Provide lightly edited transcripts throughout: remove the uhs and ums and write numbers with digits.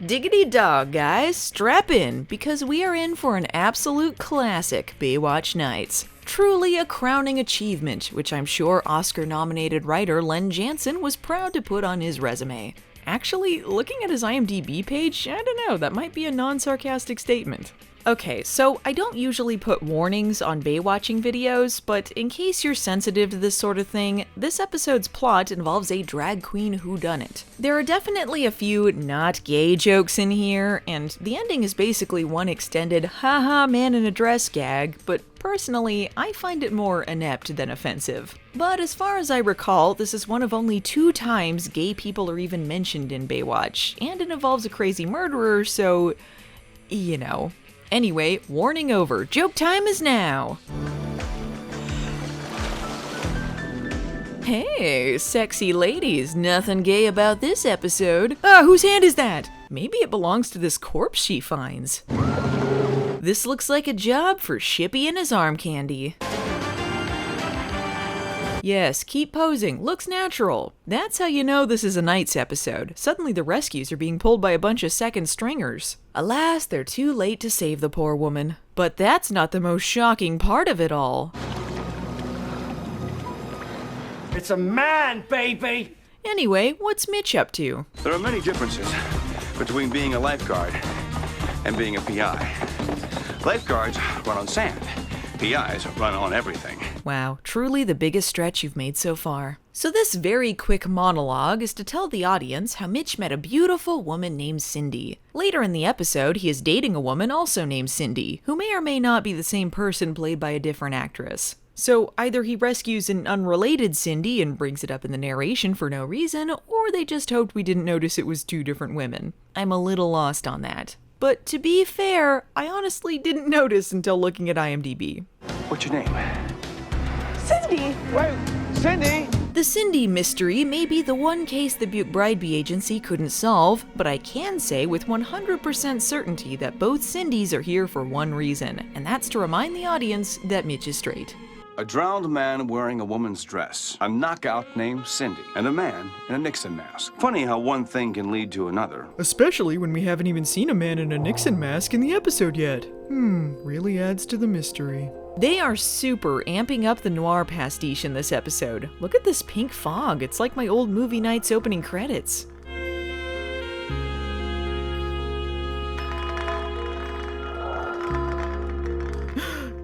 Diggity dog, guys, strap in, because we are in for an absolute classic Baywatch nights. Truly a crowning achievement, which I'm sure Oscar-nominated writer Len Jansen was proud to put on his resume. Actually, looking at his IMDb page, I don't know, that might be a non-sarcastic statement. Okay, so I don't usually put warnings on Baywatching videos, but in case you're sensitive to this sort of thing, this episode's plot involves a drag queen whodunit. There are definitely a few not gay jokes in here, and the ending is basically one extended haha man in a dress gag, but personally, I find it more inept than offensive. But as far as I recall, this is one of only 2 times gay people are even mentioned in Baywatch, and it involves a crazy murderer, so, you know. Anyway, warning over. Joke time is now! Hey, sexy ladies, nothing gay about this episode. Whose hand is that? Maybe it belongs to this corpse she finds. This looks like a job for Shippy and his arm candy. Yes, keep posing. Looks natural. That's how you know this is a Nights episode. Suddenly the rescues are being pulled by a bunch of second stringers. Alas, they're too late to save the poor woman. But that's not the most shocking part of it all. It's a man, baby! Anyway, what's Mitch up to? There are many differences between being a lifeguard and being a PI. Lifeguards run on sand. PIs run on everything. Wow, truly the biggest stretch you've made so far. So this very quick monologue is to tell the audience how Mitch met a beautiful woman named Cindy. Later in the episode, he is dating a woman also named Cindy, who may or may not be the same person played by a different actress. So either he rescues an unrelated Cindy and brings it up in the narration for no reason, or they just hoped we didn't notice it was 2 different women. I'm a little lost on that. But to be fair, I honestly didn't notice until looking at IMDb. What's your name? Cindy! Wait, Cindy! The Cindy mystery may be the one case the Butte Bribeby agency couldn't solve, but I can say with 100% certainty that both Cindys are here for one reason, and that's to remind the audience that Mitch is straight. A drowned man wearing a woman's dress, a knockout named Cindy, and a man in a Nixon mask. Funny how one thing can lead to another. Especially when we haven't even seen a man in a Nixon mask in the episode yet. Really adds to the mystery. They are super amping up the noir pastiche in this episode. Look at this pink fog, it's like my old movie nights opening credits.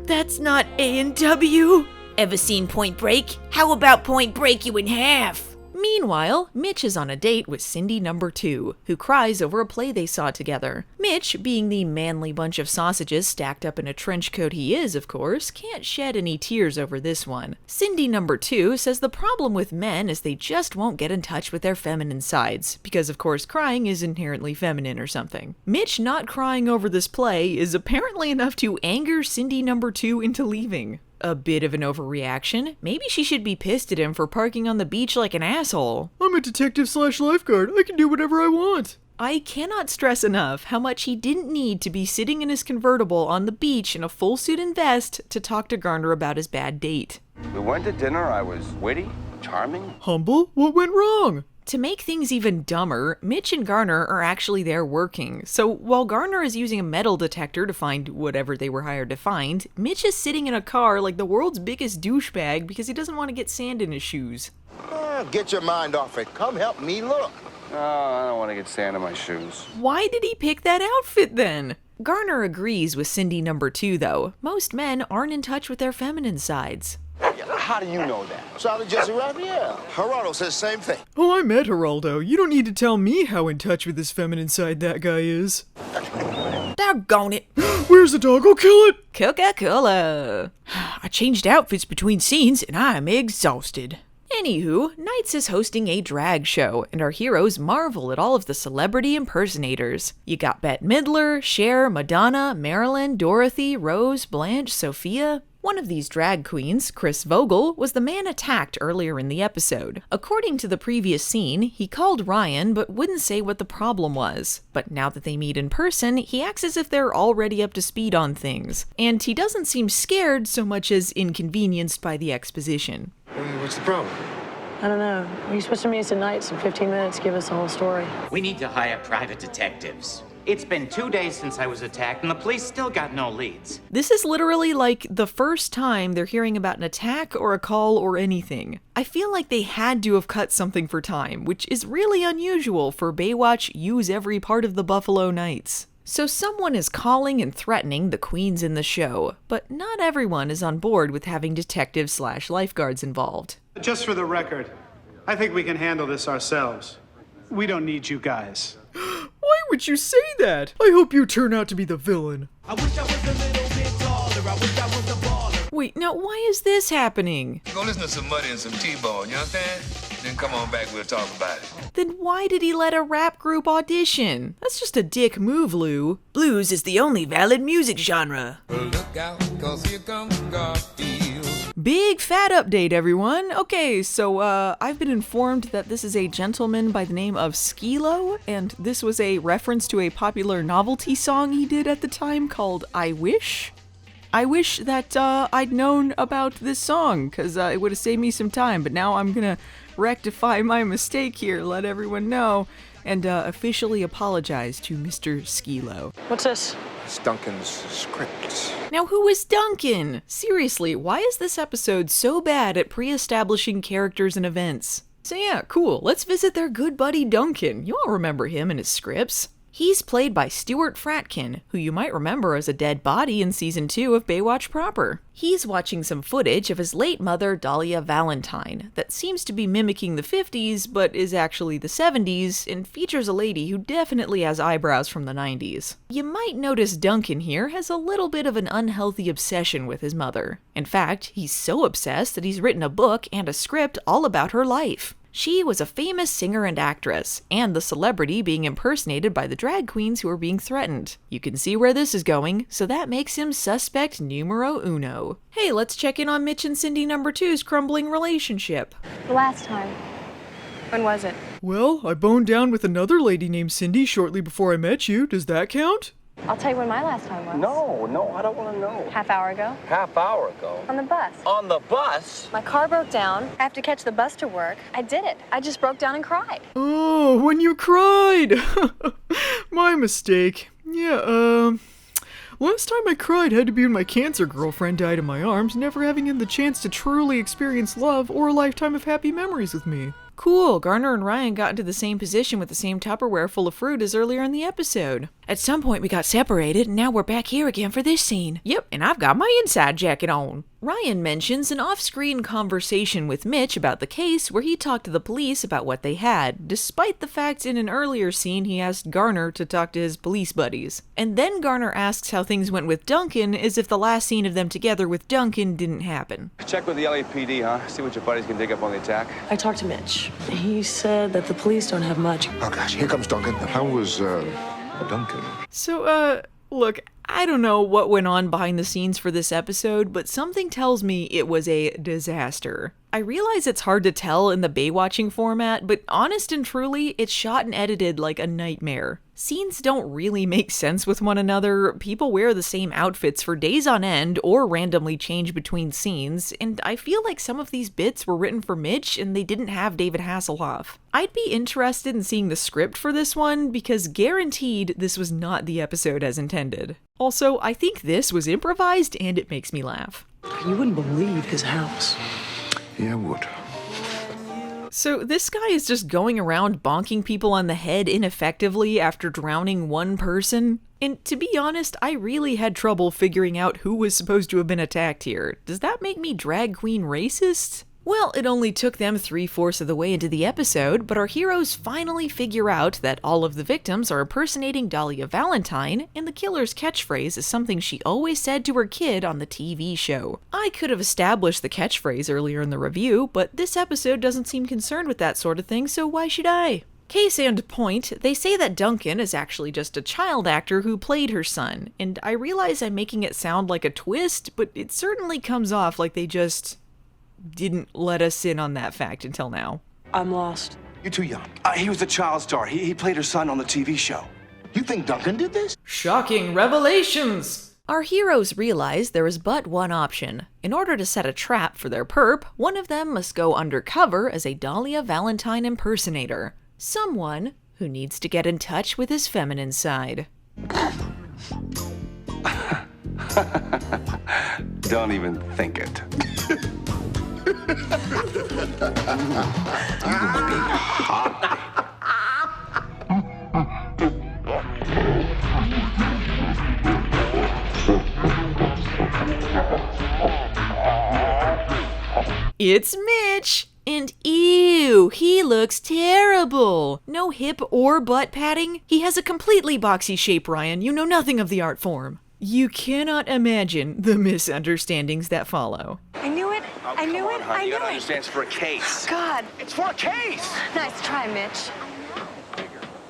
That's not A&W! Ever seen Point Break? How about Point Break you in half? Meanwhile, Mitch is on a date with Cindy number 2, who cries over a play they saw together. Mitch, being the manly bunch of sausages stacked up in a trench coat he is, of course, can't shed any tears over this one. Cindy number 2 says the problem with men is they just won't get in touch with their feminine sides, because of course crying is inherently feminine or something. Mitch not crying over this play is apparently enough to anger Cindy number 2 into leaving. A bit of an overreaction. Maybe she should be pissed at him for parking on the beach like an asshole. I'm a detective/lifeguard. I can do whatever I want. I cannot stress enough how much he didn't need to be sitting in his convertible on the beach in a full suit and vest to talk to Garner about his bad date. We went to dinner, I was witty, charming. Humble? What went wrong? To make things even dumber, Mitch and Garner are actually there working. So while Garner is using a metal detector to find whatever they were hired to find, Mitch is sitting in a car like the world's biggest douchebag because he doesn't want to get sand in his shoes. Get your mind off it. Come help me look. Oh, I don't want to get sand in my shoes. Why did he pick that outfit then? Garner agrees with Cindy number 2 though. Most men aren't in touch with their feminine sides. How do you know that? Charlie Jesse Rabbit, yeah. Gerardo says the same thing. Oh, I met Geraldo. You don't need to tell me how in touch with his feminine side that guy is. Doggone it. Where's the dog? I'll kill it! Coca-Cola. I changed outfits between scenes and I am exhausted. Anywho, Nights is hosting a drag show, and our heroes marvel at all of the celebrity impersonators. You got Bette Midler, Cher, Madonna, Marilyn, Dorothy, Rose, Blanche, Sophia. One of these drag queens, Chris Vogel, was the man attacked earlier in the episode. According to the previous scene, he called Ryan but wouldn't say what the problem was. But now that they meet in person, he acts as if they're already up to speed on things. And he doesn't seem scared so much as inconvenienced by the exposition. What's the problem? I don't know. Are you supposed to meet us at night, so 15 minutes, give us the whole story? We need to hire private detectives. It's been 2 days since I was attacked, and the police still got no leads. This is literally like the first time they're hearing about an attack or a call or anything. I feel like they had to have cut something for time, which is really unusual for Baywatch use every part of the Buffalo Nights. So someone is calling and threatening the queens in the show, but not everyone is on board with having detectives/lifeguards involved. Just for the record, I think we can handle this ourselves. We don't need you guys. Why would you say that? I hope you turn out to be the villain. I wish I was a little bit taller. I wish I was a baller. Wait, now why is this happening? Go listen to some Muddy and some T-Bone, you understand? Then come on back, we'll talk about it. Then why did he let a rap group audition? That's just a dick move, Lou. Blues is the only valid music genre. Look out, 'cause here comes Garfield. Big fat update, everyone. Okay, so I've been informed that this is a gentleman by the name of skee-lo, and this was a reference to a popular novelty song he did at the time called I Wish. I wish that I'd known about this song, because it would have saved me some time, but now I'm gonna rectify my mistake here, let everyone know, and officially apologize to Mr. Skee-lo. What's this? It's Duncan's script. Now, who is Duncan? Seriously, why is this episode so bad at pre-establishing characters and events? So yeah, cool, let's visit their good buddy Duncan. You all remember him and his scripts. He's played by Stuart Fratkin, who you might remember as a dead body in Season 2 of Baywatch proper. He's watching some footage of his late mother, Dahlia Valentine, that seems to be mimicking the 50s, but is actually the 70s, and features a lady who definitely has eyebrows from the 90s. You might notice Duncan here has a little bit of an unhealthy obsession with his mother. In fact, he's so obsessed that he's written a book and a script all about her life. She was a famous singer and actress, and the celebrity being impersonated by the drag queens who are being threatened. You can see where this is going, so that makes him suspect numero uno. Hey, let's check in on Mitch and Cindy number 2's crumbling relationship. The last time. When was it? Well, I boned down with another lady named Cindy shortly before I met you. Does that count? I'll tell you when my last time was. No, I don't want to know. Half hour ago. Half hour ago? On the bus. On the bus? My car broke down. I have to catch the bus to work. I did it. I just broke down and cried. Oh, when you cried! My mistake. Yeah, last time I cried had to be when my cancer girlfriend died in my arms, never having had the chance to truly experience love or a lifetime of happy memories with me. Cool, Garner and Ryan got into the same position with the same Tupperware full of fruit as earlier in the episode. At some point we got separated, and now we're back here again for this scene. Yep, and I've got my inside jacket on. Ryan mentions an off-screen conversation with Mitch about the case where he talked to the police about what they had, despite the fact in an earlier scene he asked Garner to talk to his police buddies. And then Garner asks how things went with Duncan as if the last scene of them together with Duncan didn't happen. Check with the LAPD, huh? See what your buddies can dig up on the attack. I talked to Mitch. He said that the police don't have much. Oh, gosh, here comes Duncan. How was, Duncan? So, look, I don't know what went on behind the scenes for this episode, but something tells me it was a disaster. I realize it's hard to tell in the Baywatching format, but honest and truly, it's shot and edited like a nightmare. Scenes don't really make sense with one another, people wear the same outfits for days on end or randomly change between scenes, and I feel like some of these bits were written for Mitch and they didn't have David Hasselhoff. I'd be interested in seeing the script for this one because guaranteed this was not the episode as intended. Also, I think this was improvised and it makes me laugh. You wouldn't believe his house. Yeah, I would. So this guy is just going around bonking people on the head ineffectively after drowning one person? And to be honest, I really had trouble figuring out who was supposed to have been attacked here. Does that make me drag queen racist? Well, it only took them 3/4 of the way into the episode, but our heroes finally figure out that all of the victims are impersonating Dahlia Valentine, and the killer's catchphrase is something she always said to her kid on the TV show. I could have established the catchphrase earlier in the review, but this episode doesn't seem concerned with that sort of thing, so why should I? Case and point, they say that Duncan is actually just a child actor who played her son, and I realize I'm making it sound like a twist, but it certainly comes off like they just didn't let us in on that fact until now. I'm lost. You're too young. He was a child star. He played her son on the TV show. You think Duncan did this? Shocking revelations! Our heroes realize there is but one option. In order to set a trap for their perp, one of them must go undercover as a Dahlia Valentine impersonator. Someone who needs to get in touch with his feminine side. Don't even think it. You will be hot. It's Mitch! And ew, he looks terrible! No hip or butt padding? He has a completely boxy shape, Ryan. You know nothing of the art form. You cannot imagine the misunderstandings that follow. I knew it. I knew it. I You knew gotta it. understand it's for a case. God. It's for a case! Nice try, Mitch.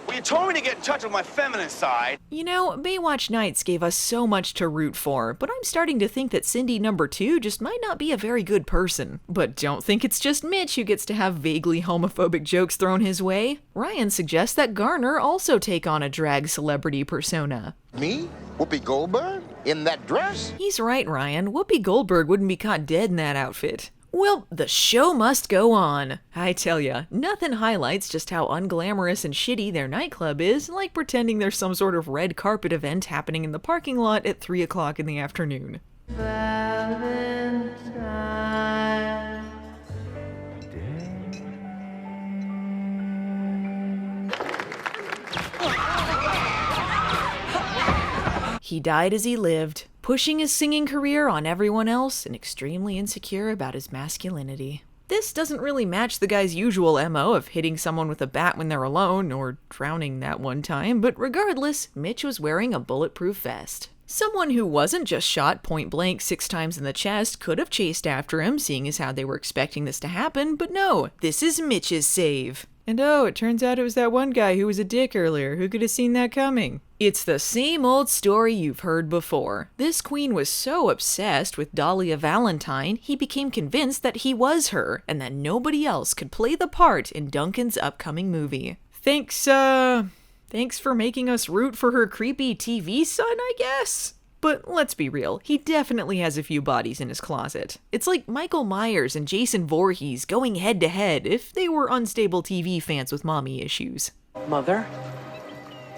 Well, you told me to get in touch with my feminine side. You know, Baywatch Nights gave us so much to root for, but I'm starting to think that Cindy number 2 just might not be a very good person. But don't think it's just Mitch who gets to have vaguely homophobic jokes thrown his way. Ryan suggests that Garner also take on a drag celebrity persona. Me? Whoopi Goldberg? In that dress? He's right, Ryan. Whoopi Goldberg wouldn't be caught dead in that outfit. Well, the show must go on. I tell ya, nothing highlights just how unglamorous and shitty their nightclub is, like pretending there's some sort of red carpet event happening in the parking lot at 3 o'clock in the afternoon. He died as he lived, pushing his singing career on everyone else and extremely insecure about his masculinity. This doesn't really match the guy's usual MO of hitting someone with a bat when they're alone, or drowning that one time, but regardless, Mitch was wearing a bulletproof vest. Someone who wasn't just shot point blank 6 times in the chest could have chased after him, seeing as how they were expecting this to happen, but no, this is Mitch's save. And oh, it turns out it was that one guy who was a dick earlier. Who could have seen that coming? It's the same old story you've heard before. This queen was so obsessed with Dahlia Valentine, he became convinced that he was her, and that nobody else could play the part in Duncan's upcoming movie. Thanks for making us root for her creepy TV son, I guess? But let's be real, he definitely has a few bodies in his closet. It's like Michael Myers and Jason Voorhees going head to head if they were unstable TV fans with mommy issues. Mother,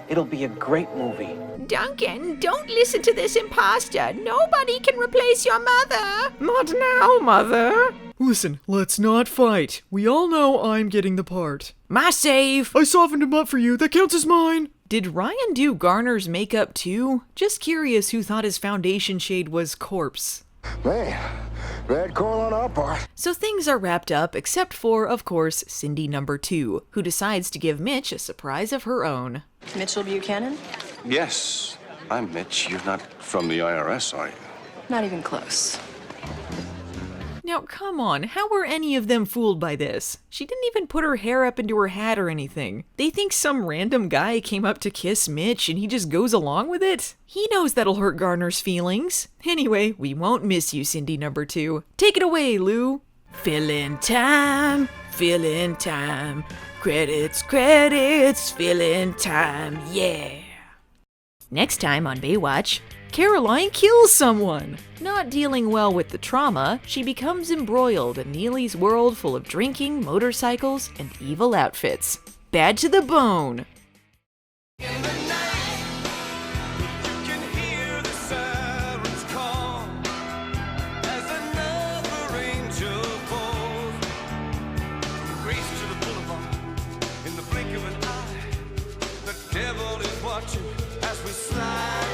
it'll be a great movie. Duncan, don't listen to this imposter. Nobody can replace your mother. Not now, Mother! Listen, let's not fight. We all know I'm getting the part. My save! I softened him up for you. That counts as mine. Did Ryan do Garner's makeup too? Just curious who thought his foundation shade was corpse. Man, bad call on our part. So things are wrapped up, except for, of course, Cindy number 2, who decides to give Mitch a surprise of her own. Mitchell Buchanan? Yes, I'm Mitch. You're not from the IRS, are you? Not even close. Now, come on, how were any of them fooled by this? She didn't even put her hair up into her hat or anything. They think some random guy came up to kiss Mitch and he just goes along with it? He knows that'll hurt Garner's feelings. Anyway, we won't miss you, Cindy number 2. Take it away, Lou. Fill-in time, fill-in time. Credits, credits, fill-in time, yeah. Next time on Baywatch, Caroline kills someone! Not dealing well with the trauma, she becomes embroiled in Neely's world full of drinking, motorcycles, and evil outfits. Bad to the bone! As we slide